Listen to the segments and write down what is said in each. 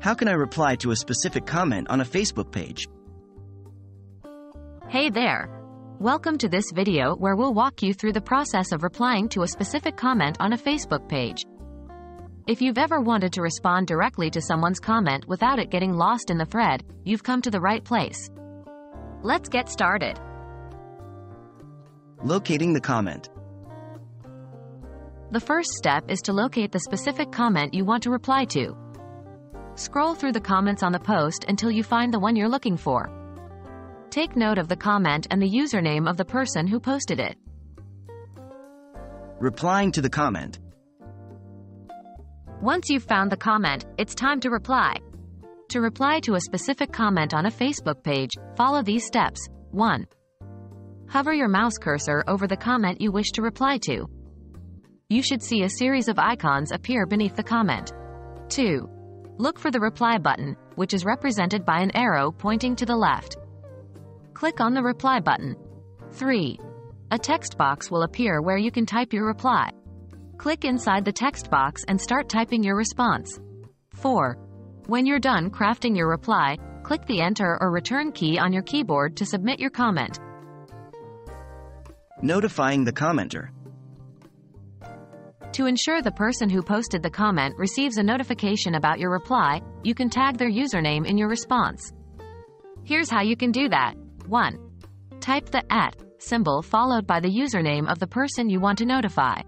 How can I reply to a specific comment on a Facebook page? Hey there! Welcome to this video where we'll walk you through the process of replying to a specific comment on a Facebook page. If you've ever wanted to respond directly to someone's comment without it getting lost in the thread, you've come to the right place. Let's get started. Locating the comment. The first step is to locate the specific comment you want to reply to. Scroll through the comments on the post until you find the one you're looking for. Take note of the comment and the username of the person who posted it. Replying to the comment. Once you've found the comment, it's time to reply. To reply to a specific comment on a Facebook page, follow these steps. 1. Hover your mouse cursor over the comment you wish to reply to. You should see a series of icons appear beneath the comment. 2. Look for the reply button, which is represented by an arrow pointing to the left. Click on the reply button. 3. A text box will appear where you can type your reply. Click inside the text box and start typing your response. 4. When you're done crafting your reply, click the Enter or Return key on your keyboard to submit your comment. Notifying the commenter. To ensure the person who posted the comment receives a notification about your reply, you can tag their username in your response. Here's how you can do that. 1. Type the @ symbol followed by the username of the person you want to notify.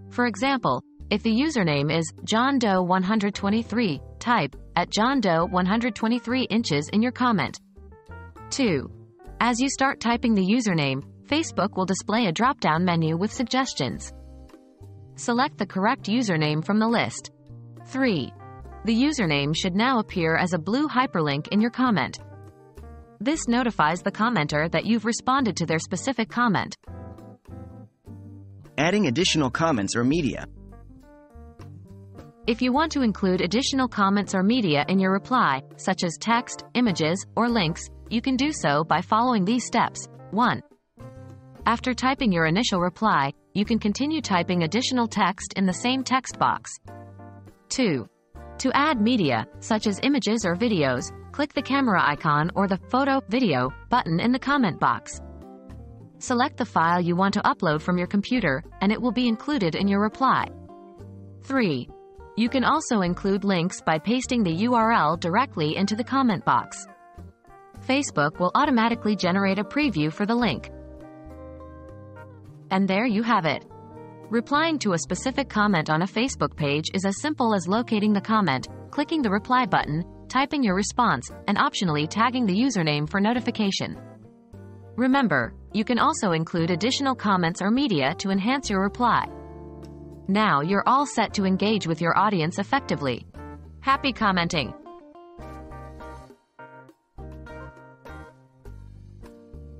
For example, if the username is JohnDoe123, type @JohnDoe123" in your comment. 2. As you start typing the username, Facebook will display a drop-down menu with suggestions. Select the correct username from the list. 3. The username should now appear as a blue hyperlink in your comment. This notifies the commenter that you've responded to their specific comment. Adding additional comments or media. If you want to include additional comments or media in your reply, such as text, images, or links, you can do so by following these steps. 1. After typing your initial reply, you can continue typing additional text in the same text box. 2. To add media, such as images or videos, click the camera icon or the Photo, Video button in the comment box. Select the file you want to upload from your computer, and it will be included in your reply. 3. You can also include links by pasting the URL directly into the comment box. Facebook will automatically generate a preview for the link. And there you have it. Replying to a specific comment on a Facebook page is as simple as locating the comment, clicking the reply button, typing your response, and optionally tagging the username for notification. Remember, you can also include additional comments or media to enhance your reply. Now you're all set to engage with your audience effectively. Happy commenting!